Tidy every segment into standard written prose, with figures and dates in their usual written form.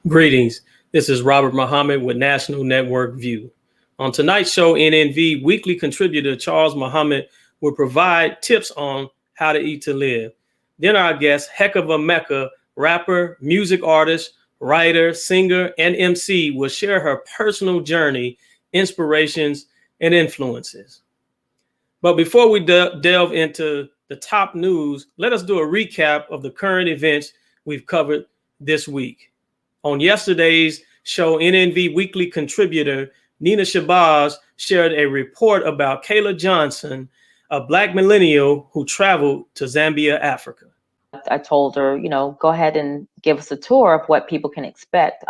Greetings. This is Robert Muhammad with National Network View. On tonight's show, NNV weekly contributor Charles Muhammad will provide tips on how to eat to live. Then our guest, Heceva Mecca, rapper, music artist, writer, singer, and MC, will share her personal journey, inspirations, and influences. But before we delve into the top news, let us do a recap of the current events we've covered this week. On yesterday's show, NNV weekly contributor Nina Shabazz shared a report about Kayla Johnson, a Black millennial who traveled to Zambia, Africa. I told her, go ahead and give us a tour of what people can expect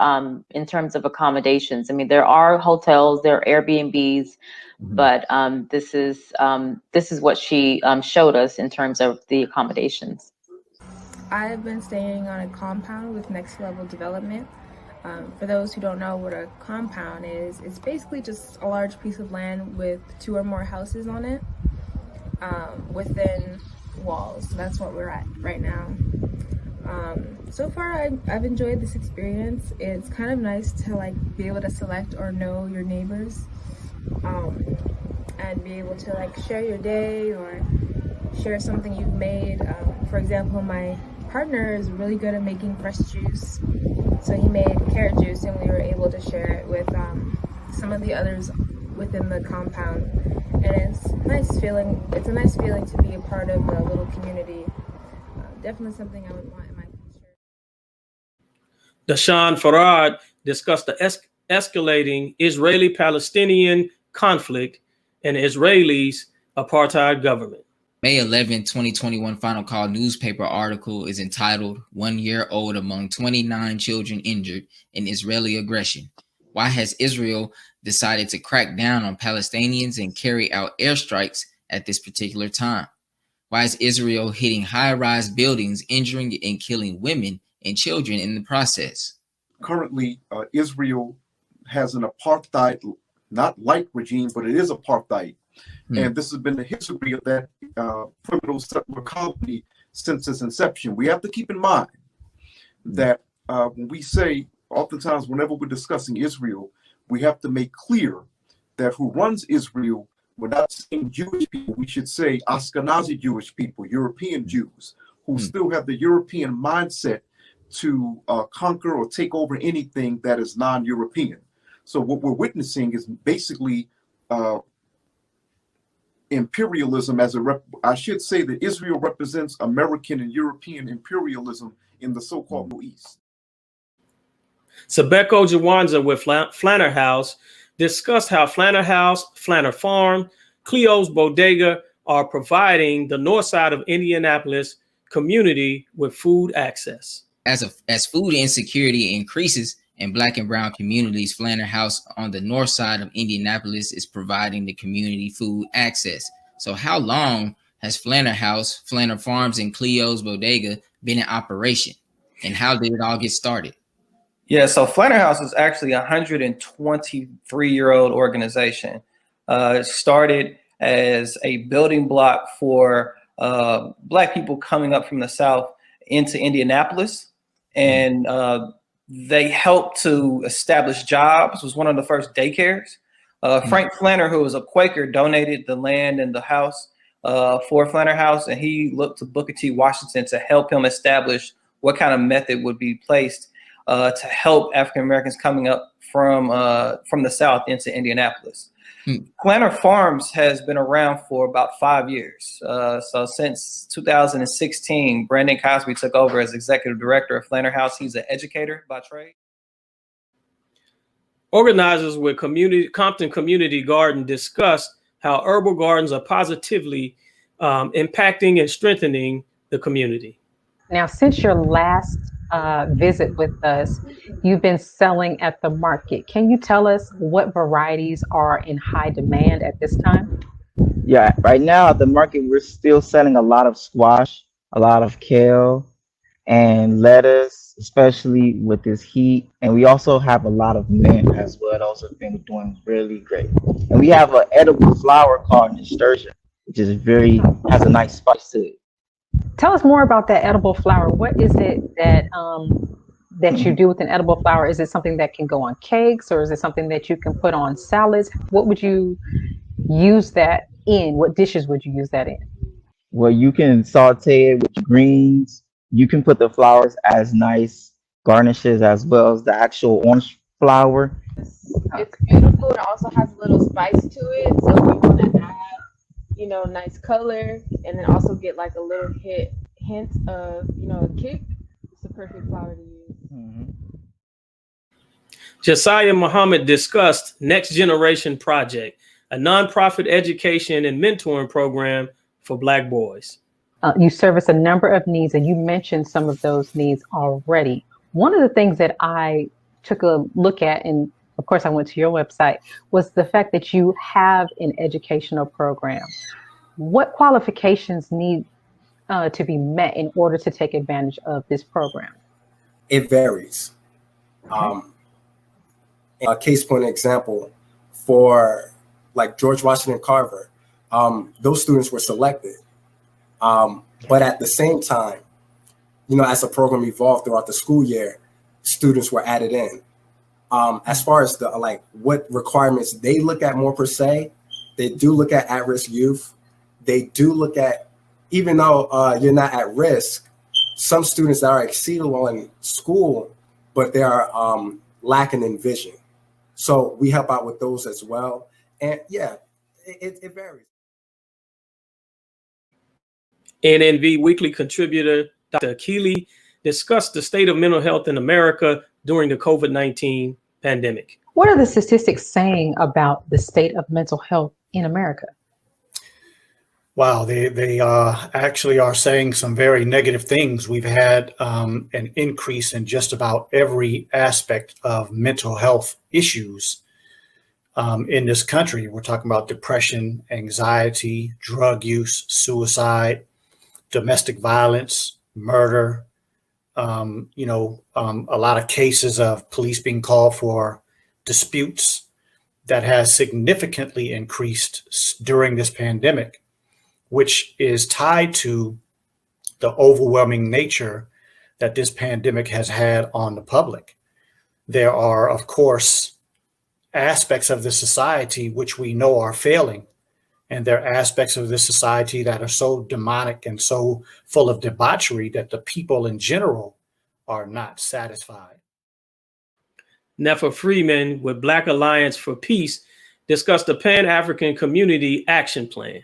in terms of accommodations. I mean, there are hotels, there are Airbnbs, but this is what she showed us in terms of the accommodations. I've been staying on a compound with Next Level Development. For those who don't know what a compound is, it's basically just a large piece of land with 2 or more houses on it within walls. That's what we're at right now. So far, I've enjoyed this experience. It's kind of nice to be able to select or know your neighbors and be able to share your day or share something you've made. For example, my partner is really good at making fresh juice, so he made carrot juice and we were able to share it with some of the others within the compound, and it's a nice feeling to be a part of a little community. Definitely something I would want in my future. Dashawn Farad discussed the escalating Israeli-Palestinian conflict and Israelis' apartheid government. May 11, 2021 Final Call newspaper article is entitled 1 Year Old Among 29 Children Injured in Israeli Aggression. Why has Israel decided to crack down on Palestinians and carry out airstrikes at this particular time? Why is Israel hitting high-rise buildings, injuring and killing women and children in the process? Currently, Israel has an apartheid, not light regime, but it is apartheid. And this has been the history of that criminal settler colony since its inception. We have to keep in mind that when we say, oftentimes whenever we're discussing Israel, we have to make clear that who runs Israel, we're not saying Jewish people, we should say Ashkenazi Jewish people, European Jews, who still have the European mindset to conquer or take over anything that is non-European. So what we're witnessing is basically imperialism I should say that Israel represents American and European imperialism in the so-called Middle East. Sabeko Jawanza with Flanner House discussed how Flanner House, Flanner Farm, Cleo's Bodega are providing the north side of Indianapolis community with food access. As food insecurity increases in Black and brown communities, Flanner House on the north side of Indianapolis is providing the community food access. So how long has Flanner House, Flanner Farms, and Cleo's Bodega been in operation? And how did it all get started? Yeah, so Flanner House is actually a 123-year-old organization. It started as a building block for Black people coming up from the South into Indianapolis. And they helped to establish jobs. It was one of the first daycares. Frank Flanner, who was a Quaker, donated the land and the house for Flanner House, and he looked to Booker T. Washington to help him establish what kind of method would be placed to help African Americans coming up from the South into Indianapolis. Flanner Farms has been around for about 5 years. So since 2016, Brandon Cosby took over as executive director of Flanner House. He's an educator by trade. Organizers with Compton Community Garden discussed how herbal gardens are positively impacting and strengthening the community. Now, since your last visit with us, you've been selling at the market. Can you tell us what varieties are in high demand at this time? Yeah, right now at the market, we're still selling a lot of squash, a lot of kale, and lettuce, especially with this heat. And we also have a lot of mint as well. Those have been doing really great. And we have an edible flower called nasturtium, which is has a nice spice to it. Tell us more about that edible flower. What is it that that you do with an edible flower? Is it something that can go on cakes, or is it something that you can put on salads? What would you use that in? What dishes would you use that in? Well, you can saute it with greens. You can put the flowers as nice garnishes as well as the actual orange flower. It's beautiful. It also has a little spice to it. So if you want to add, you know, nice color and then also get like a little hint of, you know, a kick, it's the perfect flower to use. Mhm. Josiah Muhammad discussed Next Generation Project, a nonprofit education and mentoring program for Black boys. You service a number of needs, and you mentioned some of those needs already. One of the things that I took a look at, and of course I went to your website, was the fact that you have an educational program. What qualifications need to be met in order to take advantage of this program? It varies. Okay. A case point example for like George Washington Carver, those students were selected. But at the same time, you know, as the program evolved throughout the school year, students were added in. As far as the like what requirements they look at more per se, they do look at risk youth. They do look at, even though you're not at risk, some students that are exceeding well in school, but they are lacking in vision. So we help out with those as well. And yeah, it varies. NNV Weekly contributor Dr. Keeley discussed the state of mental health in America during the COVID-19 pandemic. What are the statistics saying about the state of mental health in America? Wow, they actually are saying some very negative things. We've had an increase in just about every aspect of mental health issues in this country. We're talking about depression, anxiety, drug use, suicide, domestic violence, murder, a lot of cases of police being called for disputes that has significantly increased during this pandemic, which is tied to the overwhelming nature that this pandemic has had on the public. There are, of course, aspects of the society which we know are failing. And there are aspects of this society that are so demonic and so full of debauchery that the people in general are not satisfied. Nefa Freeman with Black Alliance for Peace discussed the Pan-African Community Action Plan.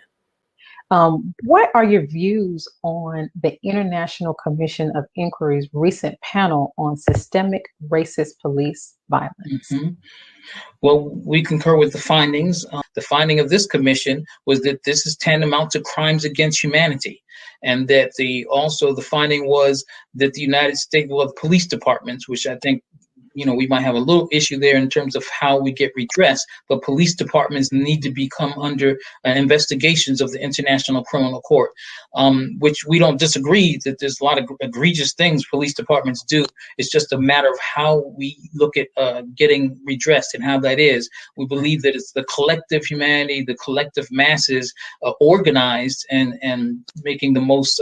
What are your views on the International Commission of Inquiry's recent panel on systemic racist police violence? Mm-hmm. Well, we concur with the findings. The finding of this commission was that this is tantamount to crimes against humanity, and that the finding was that the United States, well, the police departments, which I think, you know, we might have a little issue there in terms of how we get redressed, but police departments need to become under investigations of the International Criminal Court, which we don't disagree that there's a lot of egregious things police departments do. It's just a matter of how we look at getting redressed and how that is. We believe that it's the collective humanity, the collective masses organized and making the most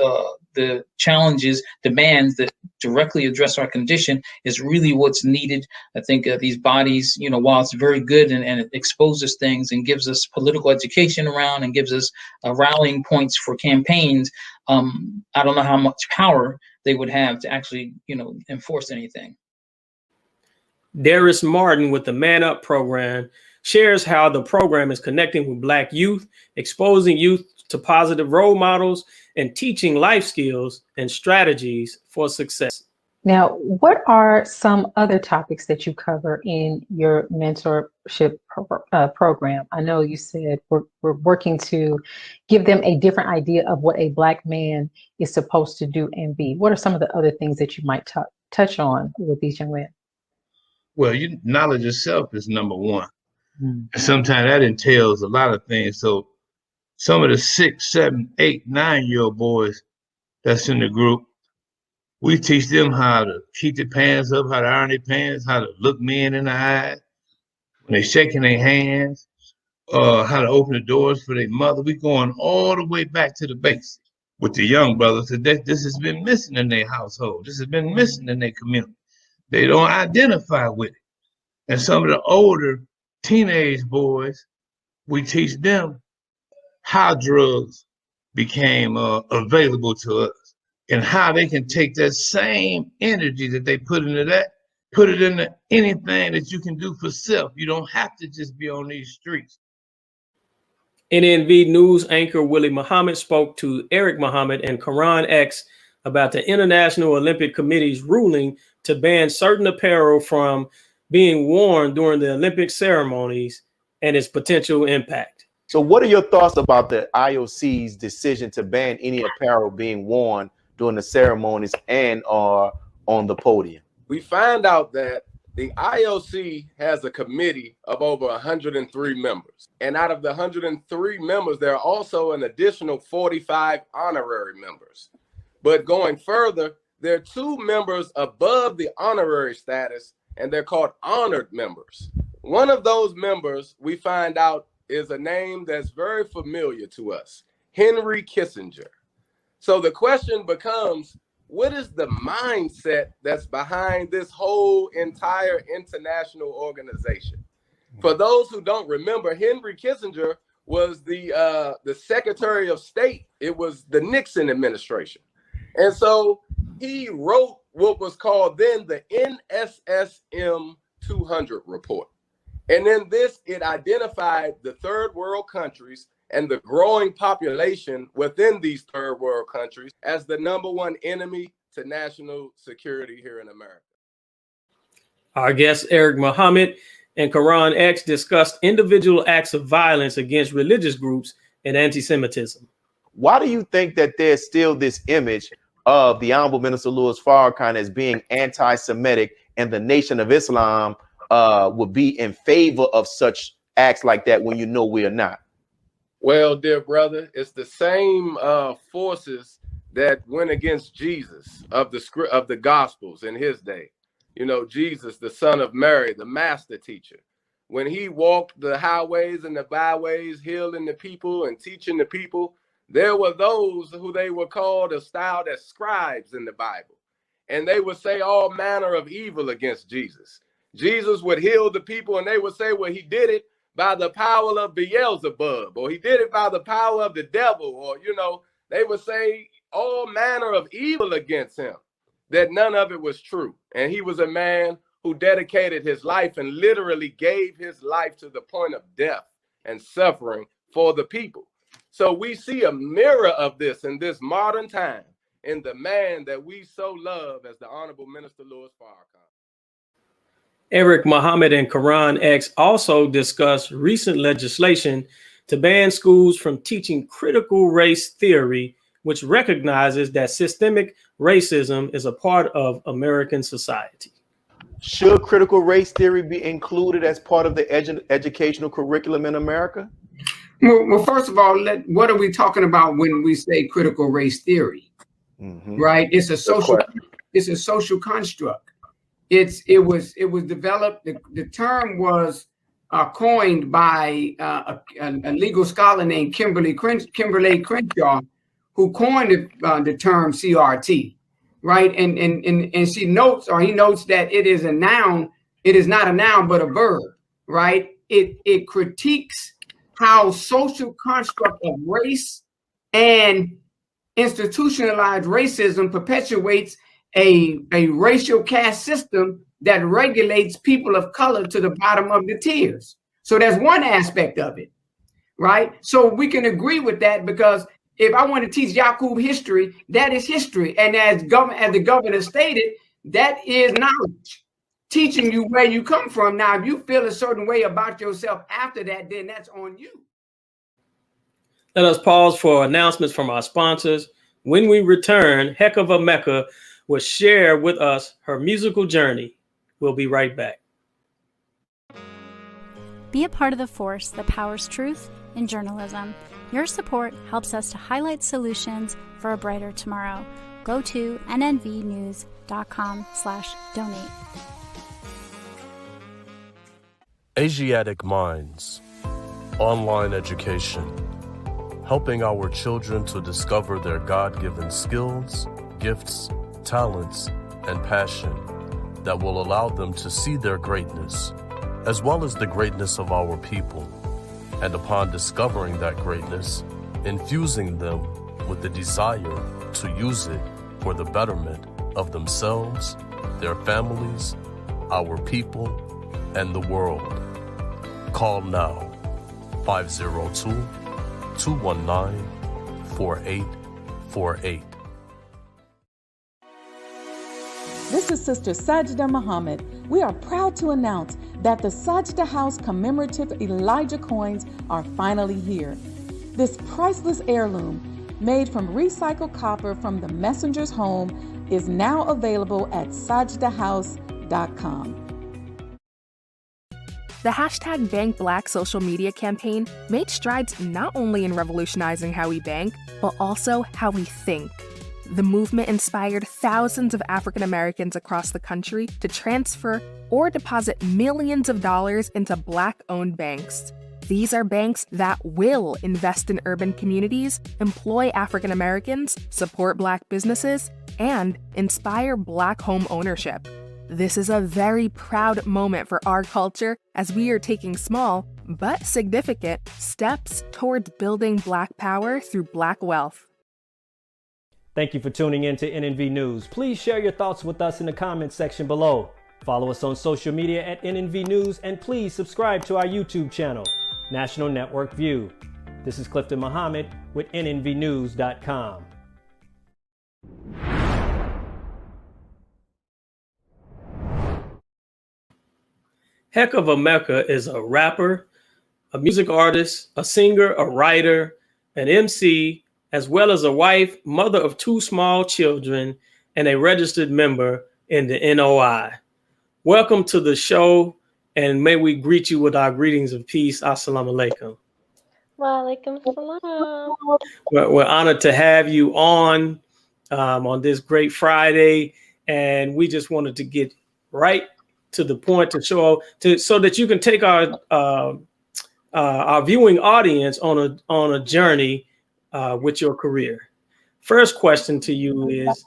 the challenges, demands that directly address our condition is really what's needed. I think these bodies, you know, while it's very good and it exposes things and gives us political education around and gives us rallying points for campaigns, I don't know how much power they would have to actually, you know, enforce anything. Darius Martin with the Man Up program shares how the program is connecting with Black youth, exposing youth to positive role models, and teaching life skills and strategies for success. Now, what are some other topics that you cover in your mentorship program? I know you said we're working to give them a different idea of what a Black man is supposed to do and be. What are some of the other things that you might touch on with these young men? Well, knowledge itself is number one. Sometimes that entails a lot of things. So some of the 6, 7, 8, 9-year-old boys that's in the group, we teach them how to keep their pants up, how to iron their pants, how to look men in the eye when they're shaking their hands, how to open the doors for their mother. We're going all the way back to the basics with the young brothers. This has been missing in their household. This has been missing in their community. They don't identify with it. And some of the older teenage boys, we teach them how drugs became available to us and how they can take that same energy that they put into that, put it into anything that you can do for self. You don't have to just be on these streets. NNV News anchor Willie Muhammad spoke to Eric Muhammad and Quran X about the International Olympic Committee's ruling to ban certain apparel from being worn during the Olympic ceremonies and its potential impact. So what are your thoughts about the IOC's decision to ban any apparel being worn during the ceremonies and on the podium? We find out that the IOC has a committee of over 103 members. And out of the 103 members, there are also an additional 45 honorary members. But going further, there are 2 members above the honorary status, and they're called honored members. One of those members, we find out, is a name that's very familiar to us, Henry Kissinger. So the question becomes, what is the mindset that's behind this whole entire international organization? For those who don't remember, Henry Kissinger was the Secretary of State. It was the Nixon administration. And so he wrote what was called then the NSSM 200 report. And in this, it identified the third world countries and the growing population within these third world countries as the #1 enemy to national security here in America. Our guests Eric Muhammad and Quran X discussed individual acts of violence against religious groups and anti-Semitism. Why do you think that there's still this image of the Honorable Minister Louis Farrakhan as being anti-Semitic and the Nation of Islam would be in favor of such acts like that when you know we are not? Well, dear brother, it's the same forces that went against Jesus of the Gospels in his day. You know, Jesus, the son of Mary, the master teacher. When he walked the highways and the byways, healing the people and teaching the people, there were those who they were called or styled as scribes in the Bible. And they would say all manner of evil against Jesus. Jesus would heal the people and they would say, well, he did it by the power of Beelzebub, or he did it by the power of the devil, or, you know, they would say all manner of evil against him, that none of it was true. And he was a man who dedicated his life and literally gave his life to the point of death and suffering for the people. So we see a mirror of this in this modern time in the man that we so love as the Honorable Minister Louis Farrakhan. Eric Muhammad and Quran X also discussed recent legislation to ban schools from teaching critical race theory, which recognizes that systemic racism is a part of American society. Should critical race theory be included as part of the educational curriculum in America? Well, first of all, what are we talking about when we say critical race theory? Right? It's a social construct. It was developed. The term was coined by a legal scholar named Kimberly Crenshaw, who coined the term CRT, right? And she notes, or he notes, that it is a noun. It is not a noun, but a verb, right? It critiques how social construct of race and institutionalized racism perpetuates a racial caste system that regulates people of color to the bottom of the tiers. So that's one aspect of it, right? So we can agree with that, because if I want to teach Yaqub history, that is history. And as the governor stated, that is knowledge, teaching you where you come from. Now, if you feel a certain way about yourself after that, then that's on you. Let us pause for announcements from our sponsors. When we return, Hecava Mecca will share with us her musical journey. We'll be right back. Be a part of the force that powers truth in journalism. Your support helps us to highlight solutions for a brighter tomorrow. Go to nnvnews.com/donate. Asiatic Minds, online education, helping our children to discover their God-given skills, gifts, talents, and passion that will allow them to see their greatness, as well as the greatness of our people, and upon discovering that greatness, infusing them with the desire to use it for the betterment of themselves, their families, our people, and the world. Call now, 502-219-4848. This is Sister Sajda Muhammad. We are proud to announce that the Sajda House commemorative Elijah coins are finally here. This priceless heirloom, made from recycled copper from the messenger's home, is now available at sajdahouse.com. The hashtag Bank Black social media campaign made strides not only in revolutionizing how we bank, but also how we think. The movement inspired thousands of African Americans across the country to transfer or deposit millions of dollars into Black-owned banks. These are banks that will invest in urban communities, employ African Americans, support Black businesses, and inspire Black home ownership. This is a very proud moment for our culture as we are taking small, but significant, steps towards building Black power through Black wealth. Thank you for tuning in to NNV News. Please share your thoughts with us in the comments section below. Follow us on social media at NNV News, and please subscribe to our YouTube channel, National Network View. This is Clifton Muhammad with NNVnews.com. Heceva Mecca is a rapper, a music artist, a singer, a writer, an MC, as well as a wife, mother of 2 small children, and a registered member in the NOI. Welcome to the show, and may we greet you with our greetings of peace. Assalamu alaikum. Wa alaikum salam. We're honored to have you on this great Friday, and we just wanted to get right to the point to show so that you can take our viewing audience on a journey with your career. First question to you is,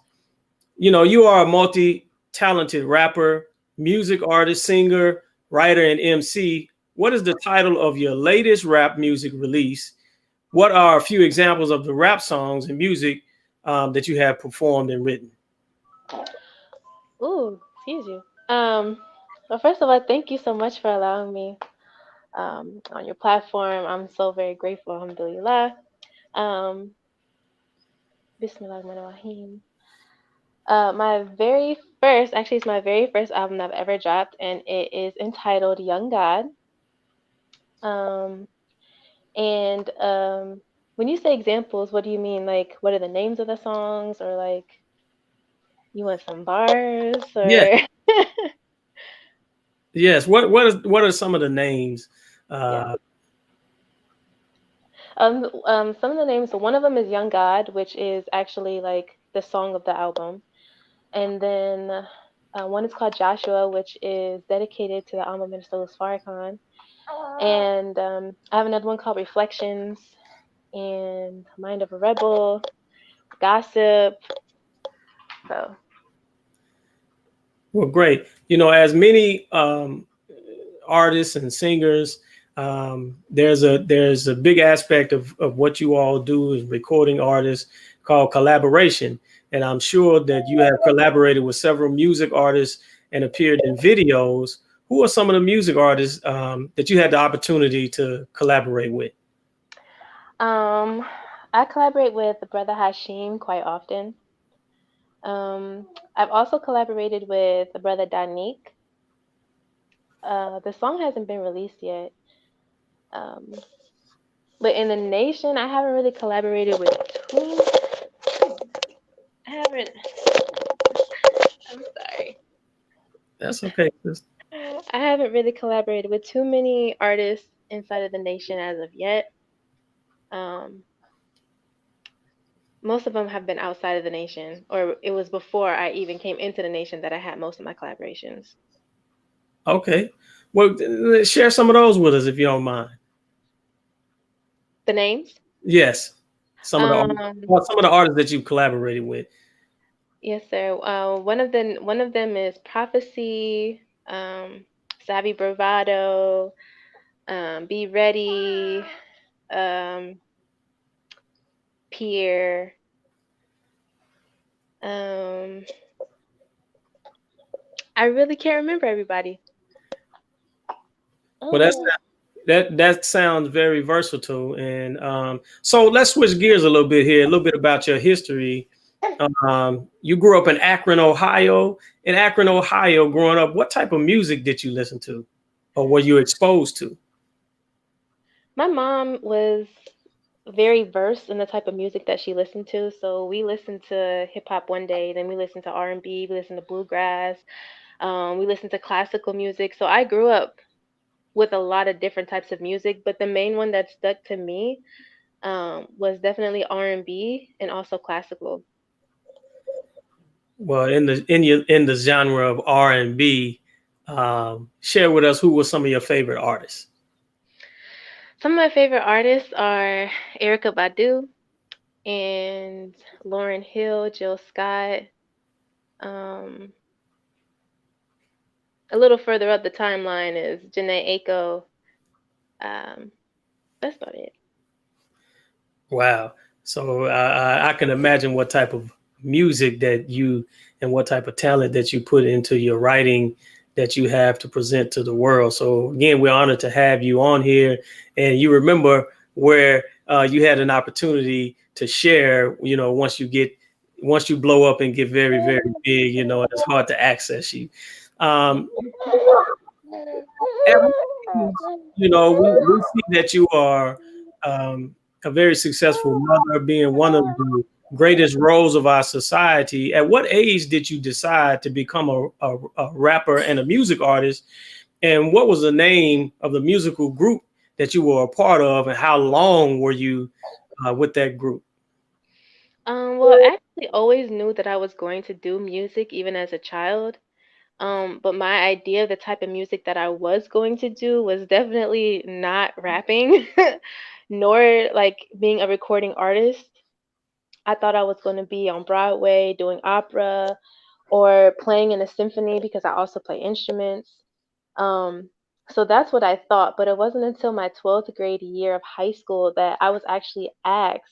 you are a multi-talented rapper, music artist, singer, writer, and MC. What is the title of your latest rap music release? What are a few examples of the rap songs and music that you have performed and written? Ooh, excuse you. Well, first of all, thank you so much for allowing me on your platform. I'm so very grateful. Alhamdulillah. Bismillahirrahmanirrahim. It's my very first album I've ever dropped, and it is entitled Young God. When you say examples, what do you mean? Like, what are the names of the songs, or like, you want some bars, or? Yeah. Yes. What are some of the names? Some of the names. So one of them is Young God, which is actually like the song of the album, and then one is called Joshua, which is dedicated to the Alma Minister Louis Farrakhan, and I have another one called Reflections, and Mind of a Rebel, Gossip. So. Well, great. As many artists and singers, there's a big aspect of what you all do as recording artists called collaboration. And I'm sure that you have collaborated with several music artists and appeared in videos. Who are some of the music artists that you had the opportunity to collaborate with? I collaborate with the brother Hashim quite often. I've also collaborated with the brother Danique. The song hasn't been released yet. But in the nation, I haven't really collaborated with too. I'm sorry. That's okay. I haven't really collaborated with too many artists inside of the nation as of yet. Most of them have been outside of the nation, or it was before I even came into the nation that I had most of my collaborations. Okay. Well, share some of those with us if you don't mind. The names? Yes. Some of the artists that you've collaborated with. Yes, sir. One of them is Prophecy, Savvy Bravado, Be Ready, um, Peer. Um, I really can't remember everybody. Well, that sounds very versatile. And so let's switch gears a little bit here. A little bit about your history. You grew up in Akron, Ohio. In Akron, Ohio, growing up, what type of music did you listen to, or were you exposed to? My mom was very versed in the type of music that she listened to. So we listened to hip hop one day, then we listened to R&B, we listened to bluegrass, we listened to classical music. So I grew up with a lot of different types of music, but the main one that stuck to me was definitely R&B and also classical. Well, in the genre of R&B, share with us who were some of your favorite artists. Some of my favorite artists are Erykah Badu and Lauryn Hill, Jill Scott. Um, a little further up the timeline is Janae Aiko. That's about it. Wow. So I can imagine what type of music that you and what type of talent that you put into your writing that you have to present to the world. So again, we're honored to have you on here. And you remember where you had an opportunity to share, once you blow up and get very, very big, it's hard to access you. We see that you are a very successful mother, being one of the greatest roles of our society. At what age did you decide to become a rapper and a music artist? And what was the name of the musical group that you were a part of? And how long were you with that group? Well, I actually always knew that I was going to do music even as a child. But my idea of the type of music that I was going to do was definitely not rapping, nor like being a recording artist. I thought I was going to be on Broadway doing opera or playing in a symphony because I also play instruments. Um, so that's what I thought, but it wasn't until my 12th grade year of high school that I was actually asked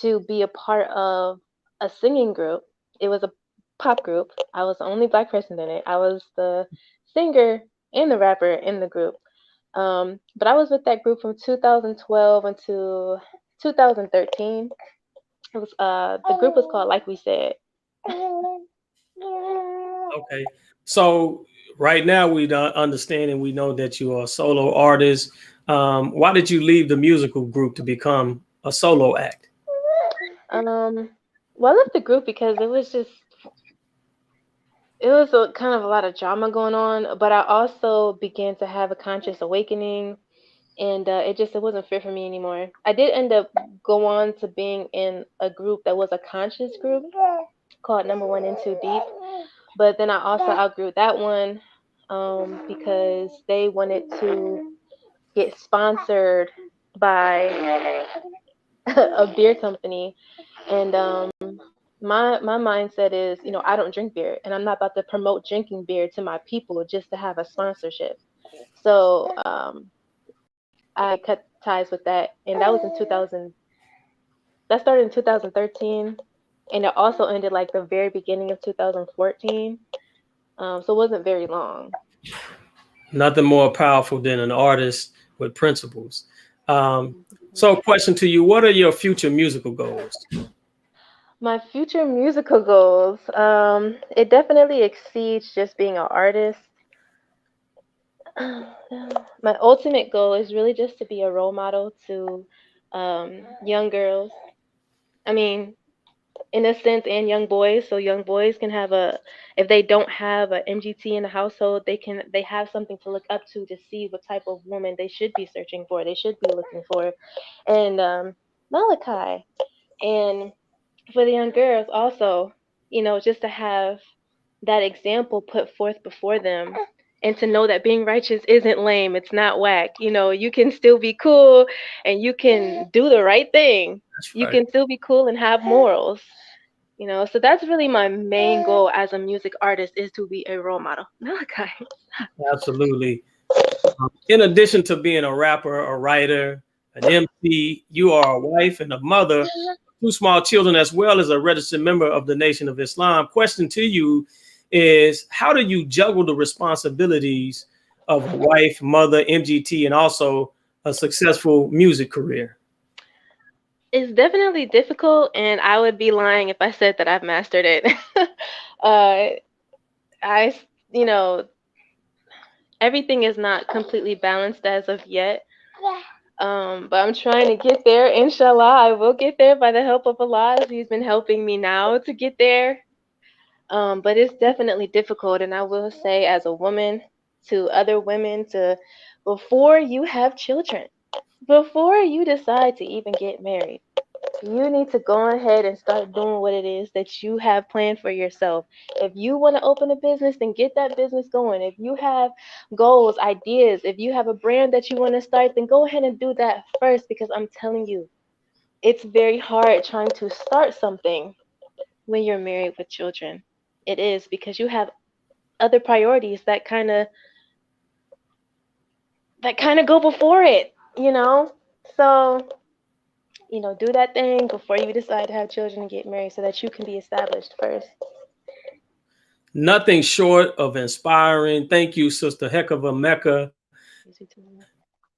to be a part of a singing group. It was a pop group. I was the only black person in it. I was the singer and the rapper in the group. But I was with that group from 2012 until 2013. It was the group was called Like We Said. Okay. So right now we don't understand and we know that you are a solo artist. Why did you leave the musical group to become a solo act? Well, I left the group because it was a kind of a lot of drama going on, but I also began to have a conscious awakening, and it wasn't fit for me anymore. I did end up go on to being in a group that was a conscious group called Number One In Too Deep, but then I also outgrew that one because they wanted to get sponsored by a beer company, and my mindset is, I don't drink beer, and I'm not about to promote drinking beer to my people just to have a sponsorship. So I cut ties with that, and that was in 2000. That started in 2013, and it also ended like the very beginning of 2014. So it wasn't very long. Nothing more powerful than an artist with principles. So question to you, what are your future musical goals? My future musical goals, it definitely exceeds just being an artist. My ultimate goal is really just to be a role model to young girls. I mean, in a sense, and young boys. So young boys can have if they don't have a MGT in the household, they have something to look up to see what type of woman they should be searching for. They should be looking for, and Malachi, and for the young girls also, just to have that example put forth before them, and to know that being righteous isn't lame, it's not whack. You can still be cool and you can do the right thing. That's You right. can still be cool and have morals. You know, so that's really my main goal as a music artist, is to be a role model. Okay. Absolutely. In addition to being a rapper, a writer, an MC, you are a wife and a mother, two small children, as well as a registered member of the Nation of Islam. Question to you is, how do you juggle the responsibilities of a wife, mother, MGT, and also a successful music career? It's definitely difficult, and I would be lying if I said that I've mastered it. You know, everything is not completely balanced as of yet. But I'm trying to get there. Inshallah, I will get there by the help of Allah. He's been helping me now to get there. But it's definitely difficult, and I will say, as a woman to other women, before you have children, before you decide to even get married, you need to go ahead and start doing what it is that you have planned for yourself. If you want to open a business, then get that business going. If you have goals, ideas, if you have a brand that you want to start, then go ahead and do that first, because I'm telling you, it's very hard trying to start something when you're married with children. It is, because you have other priorities that kind of go before it, you know? So, you know, do that thing before you decide to have children and get married, so that you can be established first. Nothing short of inspiring. Thank you, Sister Hecava Mecca.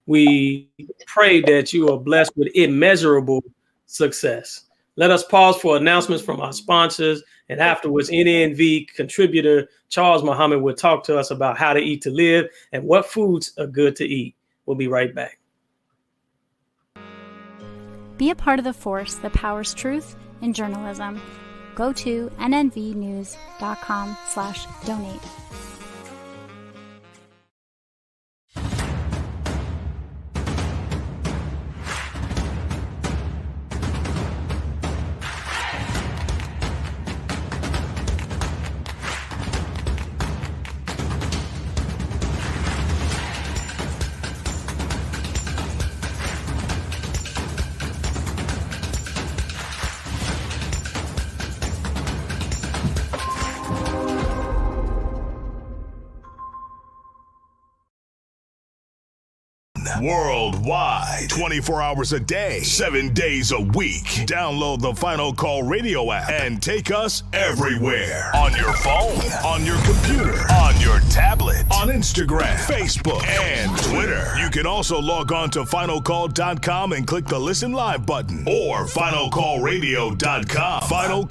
We pray that you are blessed with immeasurable success. Let us pause for announcements from our sponsors, and afterwards, NNV contributor Charles Muhammad will talk to us about how to eat to live and what foods are good to eat. We'll be right back. Be a part of the force that powers truth in journalism. Go to nnvnews.com/donate. Worldwide, 24 hours a day, 7 days a week. Download the Final Call radio app and take us everywhere. On your phone, on your computer, on your tablet, on Instagram, Facebook, and Twitter. You can also log on to finalcall.com and click the Listen Live button, or finalcallradio.com. Final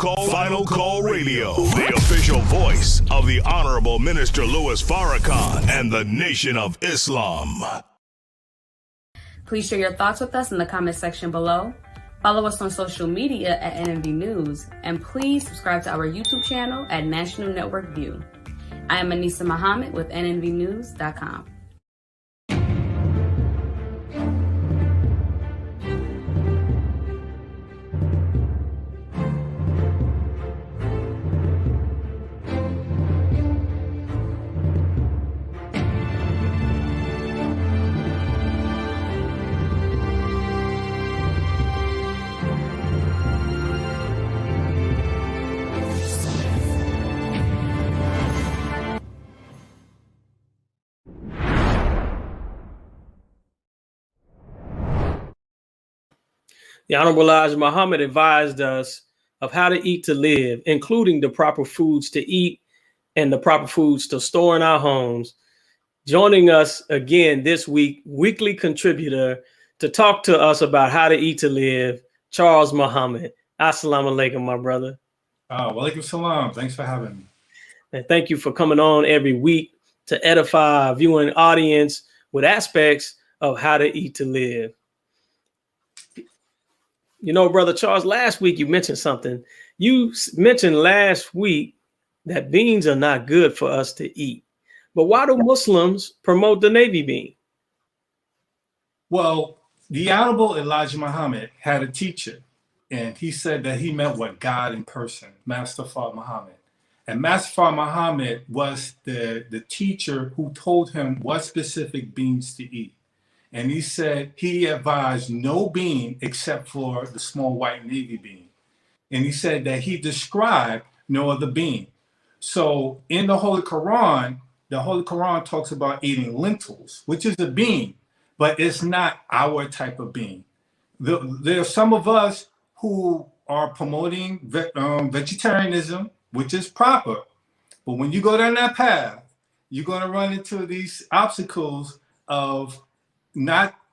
Call Radio, the official voice of the Honorable Minister Louis Farrakhan and the Nation of Islam. Please share your thoughts with us in the comment section below. Follow us on social media at NNV News, and please subscribe to our YouTube channel at National Network View. I am Anissa Muhammad with nnvnews.com. The Honorable Elijah Muhammad advised us of how to eat to live, including the proper foods to eat and the proper foods to store in our homes. Joining us again this week, weekly contributor to talk to us about how to eat to live, Charles Muhammad. Assalamu alaikum, my brother. Walaikum salam. Thanks for having me. And thank you for coming on every week to edify our viewing audience with aspects of how to eat to live. You know, Brother Charles, last week you mentioned something. You mentioned last week that beans are not good for us to eat. But why do Muslims promote the navy bean? Well, the Honorable Elijah Muhammad had a teacher, and he said that he met with God in person, Master Fard Muhammad. And Master Fard Muhammad was the teacher who told him what specific beans to eat. And he said he advised no bean except for the small white navy bean. and he said that he described no other being. So in the Holy Quran talks about eating lentils, which is a bean, but it's not our type of bean. There are some of us who are promoting vegetarianism, which is proper. But when you go down that path, you're going to run into these obstacles of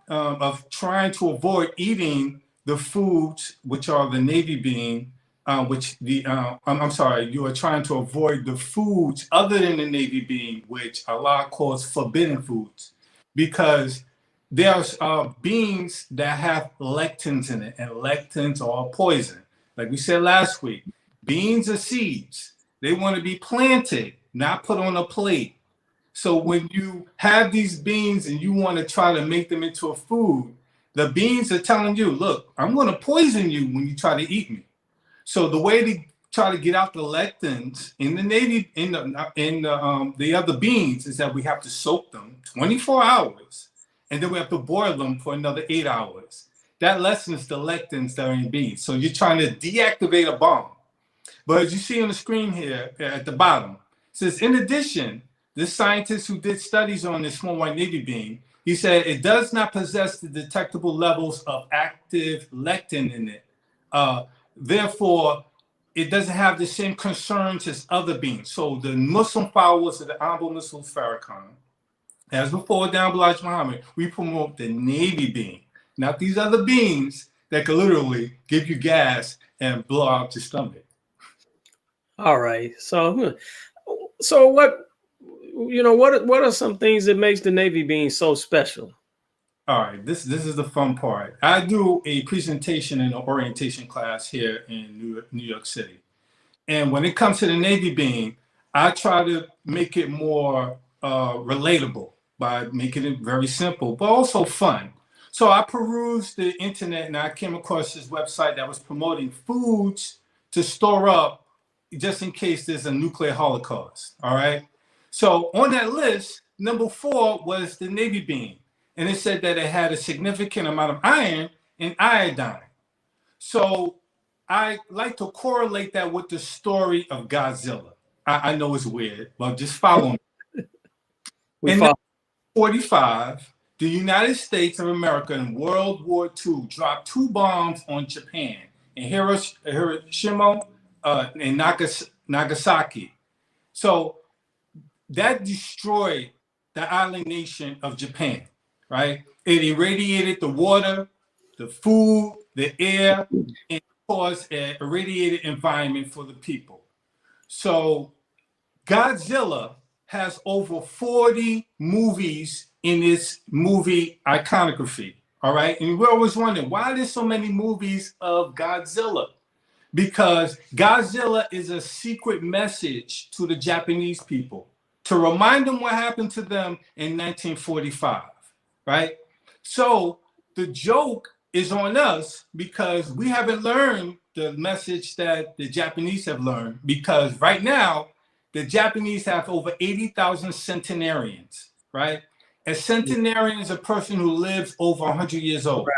of trying to avoid eating the foods which are the navy bean, I'm sorry, you are trying to avoid the foods other than the navy bean, which Allah calls forbidden foods, because there's beans that have lectins in it, and lectins are poison. Like we said last week, beans are seeds. They want to be planted, not put on a plate. So when you have these beans and you want to try to make them into a food, the beans are telling you, look, I'm going to poison you when you try to eat me. So the way to try to get out the lectins in the other beans is that we have to soak them 24 hours, and then we have to boil them for another 8 hours. That lessens the lectins that are in beans. So you're trying to deactivate a bomb. But as you see on the screen here at the bottom, it says, in addition, this scientist who did studies on this small white navy bean, he said it does not possess the detectable levels of active lectin in it. Therefore, it doesn't have the same concerns as other beans. So the Muslim followers of the Honorable Missile Farrakhan, as before down Elijah Muhammad, we promote the navy bean, not these other beans that could literally give you gas and blow out your stomach. All right. So what are some things that makes the navy bean so special? All right, this is the fun part. I do a presentation in an orientation class here in New York City. And when it comes to the navy bean, I try to make it more relatable by making it very simple, but also fun. So I perused the internet and I came across this website that was promoting foods to store up just in case there's a nuclear holocaust, all right? So on that list, number 4 was the navy bean. And it said that it had a significant amount of iron and iodine. So I like to correlate that with the story of Godzilla. I know it's weird, but just follow me. In 1945, the United States of America in World War II dropped 2 bombs on Japan, in Hiroshima and Nagasaki. So that destroyed the island nation of Japan, right? It irradiated the water, the food, the air, and caused an irradiated environment for the people. So Godzilla has over 40 movies in its movie iconography, all right? And we're always wondering, why there's so many movies of Godzilla? Because Godzilla is a secret message to the Japanese people to remind them what happened to them in 1945, right? So the joke is on us because we haven't learned the message that the Japanese have learned, because right now, the Japanese have over 80,000 centenarians, right? A centenarian is a person who lives over 100 years old.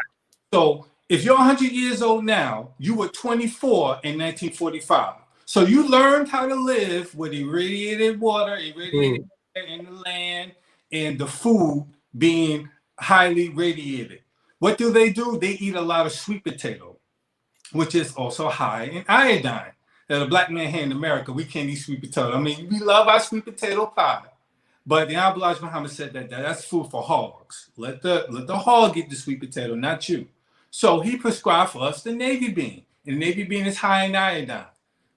So if you're 100 years old now, you were 24 in 1945. So you learned how to live with irradiated water, irradiated air in the land, and the food being highly radiated. What do? They eat a lot of sweet potato, which is also high in iodine. That a black man here in America, we can't eat sweet potato. I mean, we love our sweet potato pie, but the Honorable Elijah Muhammad said that that's food for hogs. Let the hog get the sweet potato, not you. So he prescribed for us the navy bean, and the navy bean is high in iodine.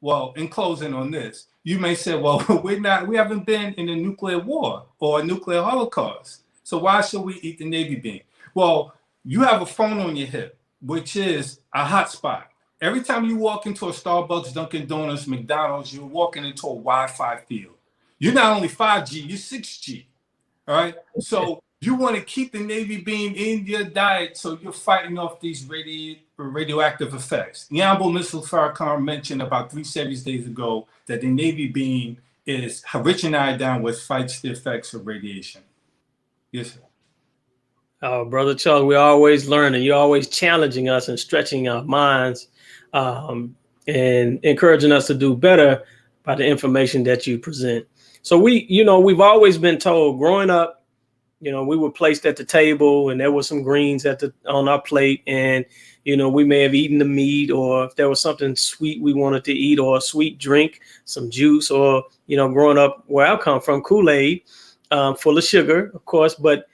Well, in closing on this, you may say, well, we haven't been in a nuclear war or a nuclear holocaust. So why should we eat the navy bean? Well, you have a phone on your hip, which is a hotspot. Every time you walk into a Starbucks, Dunkin' Donuts, McDonald's, you're walking into a Wi-Fi field. You're not only 5G, you're 6G, all right? So you want to keep the navy bean in your diet so you're fighting off these radioactive effects. The Honorable Missile Farrakhan mentioned about 3 series days ago that the navy bean is rich in iodine, which fights the effects of radiation. Yes, sir. Oh, Brother Chuck, we're always learning. You're always challenging us and stretching our minds. and encouraging us to do better by the information that you present. So we've always been told growing up, we were placed at the table and there was some greens on our plate, and we may have eaten the meat, or if there was something sweet we wanted to eat, or a sweet drink, some juice, or growing up where I come from, Kool-Aid, full of sugar, of course. But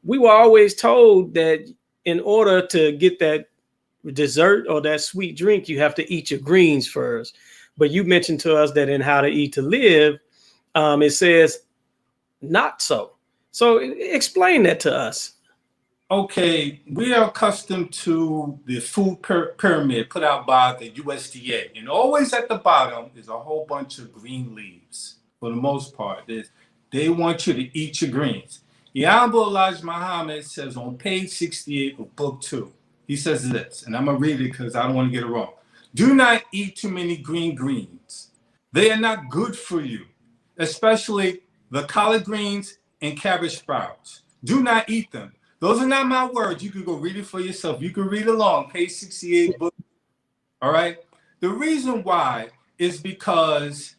we were always told that in order to get that dessert or that sweet drink, you have to eat your greens first. But you mentioned to us that in How to Eat to Live, it says not so. So explain that to us. Okay, we are accustomed to the food pyramid put out by the USDA, and always at the bottom is a whole bunch of green leaves. For the most part, they want you to eat your greens. The Honorable Elijah Muhammad says on page 68 of book 2, he says this, and I'm going to read it because I don't want to get it wrong. Do not eat too many greens. They are not good for you, especially the collard greens and cabbage sprouts. Do not eat them. Those are not my words. You can go read it for yourself. You can read along, page 68, book. All right. The reason why is because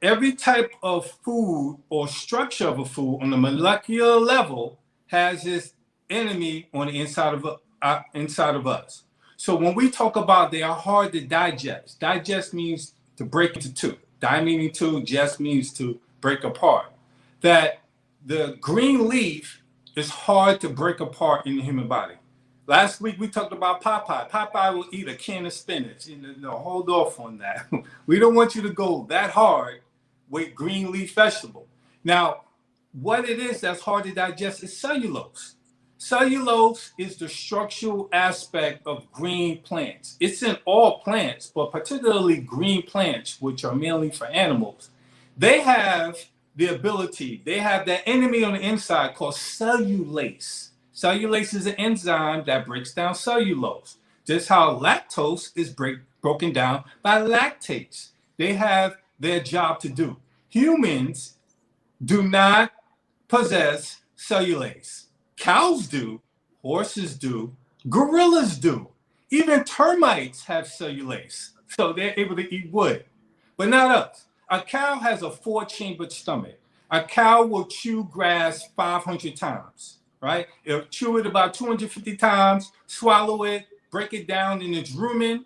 every type of food or structure of a food on the molecular level has its enemy on the inside of us. So when we talk about they are hard to digest, digest means to break into two. Die meaning two, just means to break apart. That the green leaf is hard to break apart in the human body. Last week we talked about Popeye. Popeye will eat a can of spinach. Hold off on that. We don't want you to go that hard with green leaf vegetable. Now, what it is that's hard to digest is cellulose. Cellulose is the structural aspect of green plants. It's in all plants, but particularly green plants, which are mainly for animals. They have the ability, they have that enemy on the inside called cellulase. Cellulase is an enzyme that breaks down cellulose. Just how lactose is broken down by lactase. They have their job to do. Humans do not possess cellulase. Cows do, horses do, gorillas do. Even termites have cellulase, so they're able to eat wood, but not us. A cow has a 4-chambered stomach. A cow will chew grass 500 times, right? It'll chew it about 250 times, swallow it, break it down in its rumen,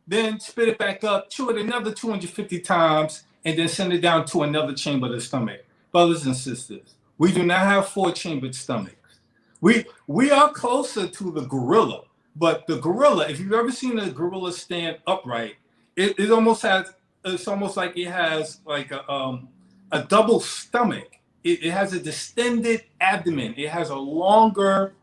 then spit it back up, chew it another 250 times, and then send it down to another chamber of the stomach. Brothers and sisters, we do not have 4-chambered stomachs. We are closer to the gorilla, but the gorilla, if you've ever seen a gorilla stand upright, it almost has, it's almost like it has like a double stomach. It has a distended abdomen. It has a larger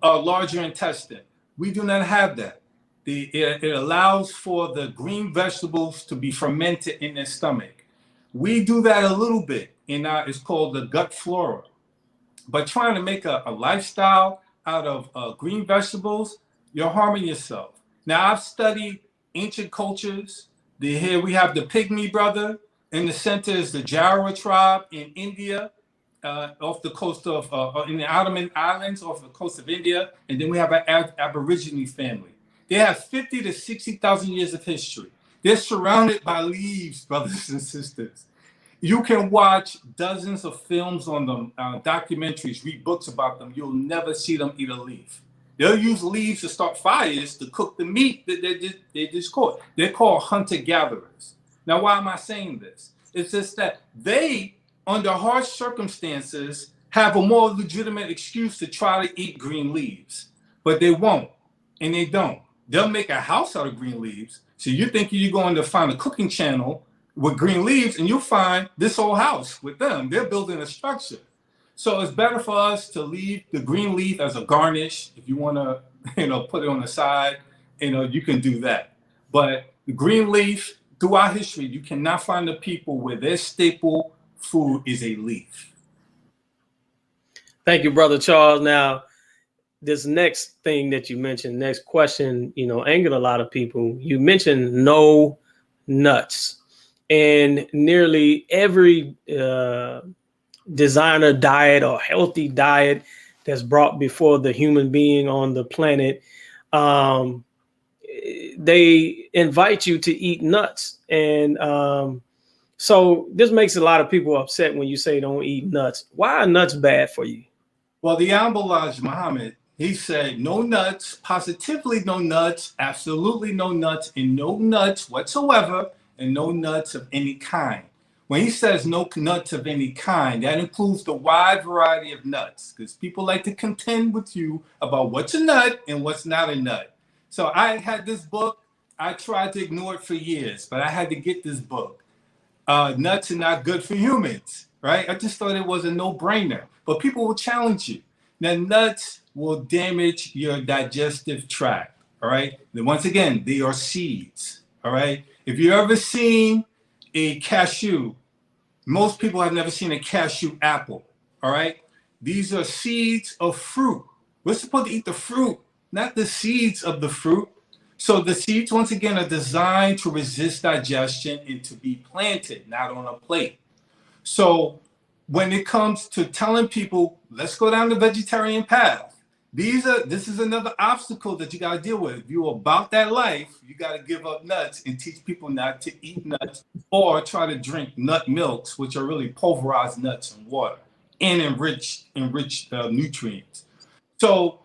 intestine. We do not have that. It allows for the green vegetables to be fermented in their stomach. We do that a little bit it's called the gut flora. But trying to make a lifestyle out of green vegetables, you're harming yourself. Now, I've studied ancient cultures. Here we have the Pygmy brother. In the center is the Jara tribe in India, off the coast of, in the Andaman Islands, off the coast of India. And then we have an Aborigine family. They have 50 to 60,000 years of history. They're surrounded by leaves, brothers and sisters. You can watch dozens of films on them, documentaries, read books about them. You'll never see them eat a leaf. They'll use leaves to start fires to cook the meat that they just caught. They're called hunter-gatherers. Now, why am I saying this? It's just that they, under harsh circumstances, have a more legitimate excuse to try to eat green leaves. But they won't, and they don't. They'll make a house out of green leaves. So you're thinking you're going to find a cooking channel with green leaves, and you'll find this whole house with them. They're building a structure. So it's better for us to leave the green leaf as a garnish. If you want to, put it on the side, you can do that. But the green leaf, throughout history, you cannot find the people where their staple food is a leaf. Thank you, Brother Charles. Now, this next thing that you mentioned, next question, angered a lot of people. You mentioned no nuts. And nearly every designer diet or healthy diet that's brought before the human being on the planet they invite you to eat nuts. And so this makes a lot of people upset when you say don't eat nuts. Why are nuts bad for you? Well, the Honorable Elijah Muhammad, he said no nuts, positively no nuts, absolutely no nuts, and no nuts whatsoever, and no nuts of any kind. When he says no nuts of any kind, that includes the wide variety of nuts, because people like to contend with you about what's a nut and what's not a nut. So I had this book. I tried to ignore it for years, but I had to get this book. Nuts are not good for humans, right? I just thought it was a no-brainer. But people will challenge you. Now, nuts will damage your digestive tract, all right? Then once again, they are seeds, all right? If you've ever seen a cashew, most people have never seen a cashew apple, all right? These are seeds of fruit. We're supposed to eat the fruit, not the seeds of the fruit. So the seeds, once again, are designed to resist digestion and to be planted, not on a plate. So when it comes to telling people, let's go down the vegetarian path, this is another obstacle that you got to deal with. If you're about that life, you got to give up nuts and teach people not to eat nuts or try to drink nut milks, which are really pulverized nuts and water and enriched nutrients. So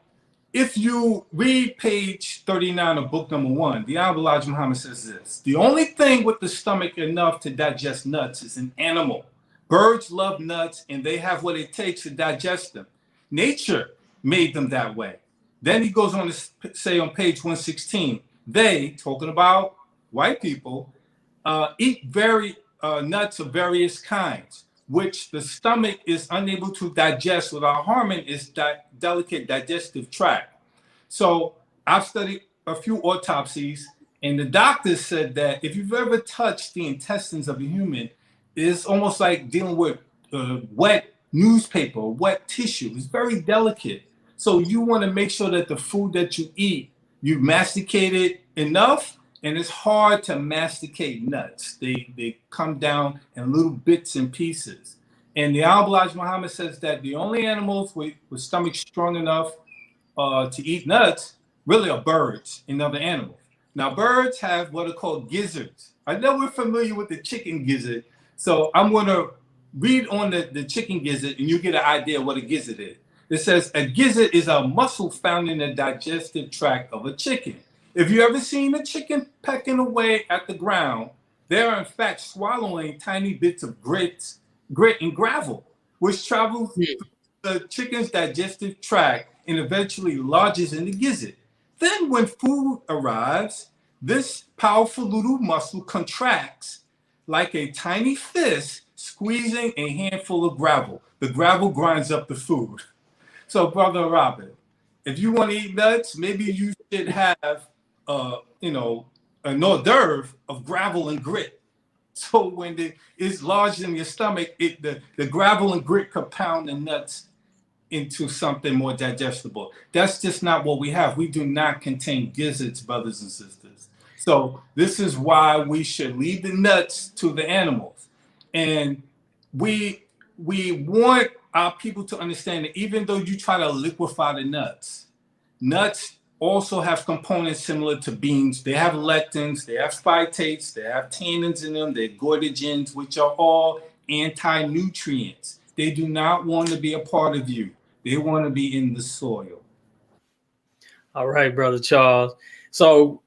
if you read page 39 of book number 1, the Honorable Elijah Muhammad says this: the only thing with the stomach enough to digest nuts is an animal. Birds love nuts and they have what it takes to digest them. Nature made them that way. Then he goes on to say on page 116, they, talking about white people, eat nuts of various kinds, which the stomach is unable to digest without harming its delicate digestive tract. So I've studied a few autopsies, and the doctors said that if you've ever touched the intestines of a human, it's almost like dealing with wet newspaper, wet tissue. It's very delicate. So you want to make sure that the food that you eat, you masticate it enough. And it's hard to masticate nuts. They come down in little bits and pieces. And the Honorable Elijah Muhammad says that the only animals with stomachs strong enough to eat nuts really are birds and other animals. Now, birds have what are called gizzards. I know we're familiar with the chicken gizzard, so I'm going to read on the chicken gizzard, and you get an idea of what a gizzard is. It says a gizzard is a muscle found in the digestive tract of a chicken. If you ever seen a chicken pecking away at the ground, they are in fact swallowing tiny bits of grit and gravel, which travels through the chicken's digestive tract and eventually lodges in the gizzard. Then when food arrives, this powerful little muscle contracts like a tiny fist squeezing a handful of gravel. The gravel grinds up the food. So, Brother Robert, if you want to eat nuts, maybe you should have a hors d'oeuvre of gravel and grit. So when it's lodged in your stomach, the gravel and grit compound the nuts into something more digestible. That's just not what we have. We do not contain gizzards, brothers and sisters. So this is why we should leave the nuts to the animals. And we want our people to understand that even though you try to liquefy the nuts also have components similar to beans. They have lectins, they have phytates, they have tannins in them, they're goitrogens, which are all anti-nutrients. They do not want to be a part of you. They want to be in the soil. All right, Brother Charles. So,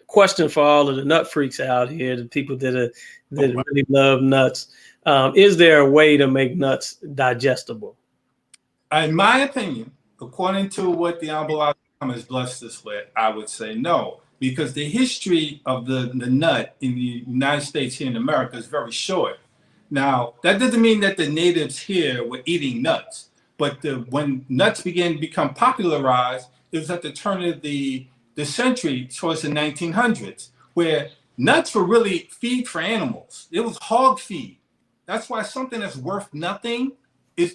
question for all of the nut freaks out here, the people that really love nuts. Is there a way to make nuts digestible? In my opinion, according to what the Honorable has blessed us with, I would say no, because the history of the nut in the United States here in America is very short. Now, that doesn't mean that the natives here were eating nuts, but when nuts began to become popularized, it was at the turn of the century towards the 1900s, where nuts were really feed for animals. It was hog feed. That's why something that's worth nothing,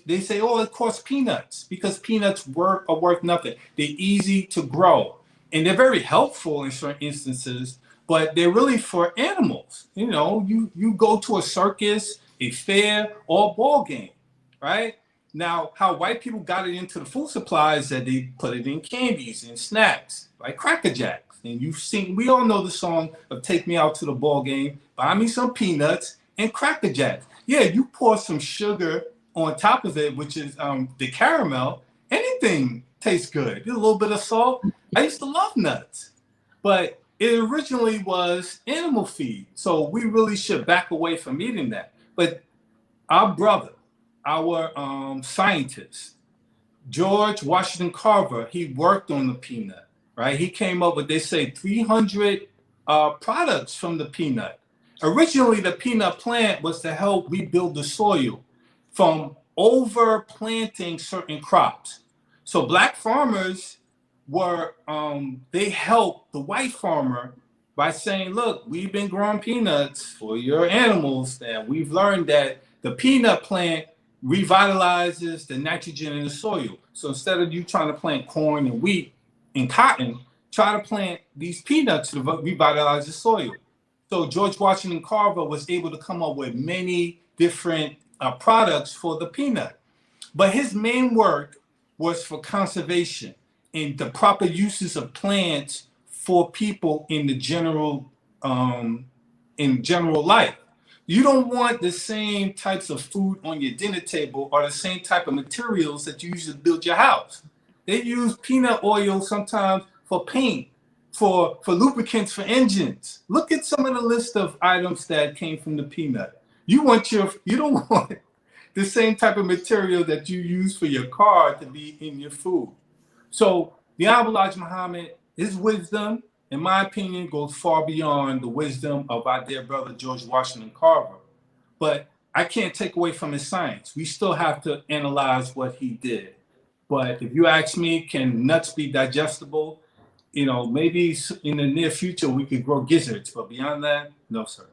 they say, oh, it costs peanuts, because peanuts are worth nothing. They're easy to grow, and they're very helpful in certain instances, but they're really for animals. You know, you go to a circus, a fair, or a ball game, right? Now, how white people got it into the food supply is that they put it in candies and snacks, like Cracker Jacks. And we all know the song of Take Me Out to the Ball Game, buy me some peanuts and Cracker Jacks. Yeah, you pour some sugar on top of it, which is the caramel, anything tastes good. A little bit of salt. I used to love nuts, but it originally was animal feed. So we really should back away from eating that. But our brother, our scientist, George Washington Carver, he worked on the peanut, right? He came up with, they say, 300 products from the peanut. Originally, the peanut plant was to help rebuild the soil from overplanting certain crops. So black farmers were, they helped the white farmer by saying, look, we've been growing peanuts for your animals, and we've learned that the peanut plant revitalizes the nitrogen in the soil. So instead of you trying to plant corn and wheat and cotton, try to plant these peanuts to revitalize the soil. So George Washington Carver was able to come up with many different products for the peanut. But his main work was for conservation and the proper uses of plants for people in the general life. You don't want the same types of food on your dinner table or the same type of materials that you use to build your house. They use peanut oil sometimes for paint, for lubricants for engines. Look at some of the list of items that came from the peanut. You don't want the same type of material that you use for your car to be in your food. So the Honorable Elijah Muhammad, his wisdom, in my opinion, goes far beyond the wisdom of our dear brother George Washington Carver. But I can't take away from his science. We still have to analyze what he did. But if you ask me, can nuts be digestible? You know, maybe in the near future we could grow gizzards, but beyond that, no, sir.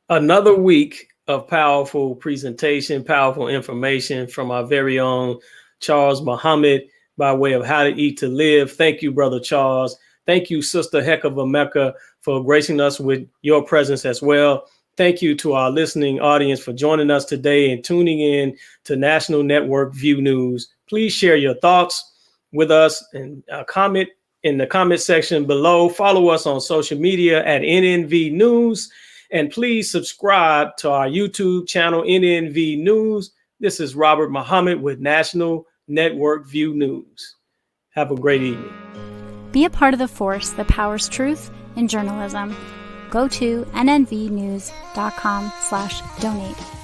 Another week of powerful presentation, powerful information from our very own Charles Muhammad by way of How to Eat to Live. Thank you, Brother Charles. Thank you, Sister Hecava Mecca, for gracing us with your presence as well. Thank you to our listening audience for joining us today and tuning in to National Network View News. Please share your thoughts with us and comment in the comment section below. Follow us on social media at NNV News. And please subscribe to our YouTube channel, NNV News. This is Robert Muhammad with National Network View News. Have a great evening. Be a part of the force that powers truth in journalism. Go to nnvnews.com/donate.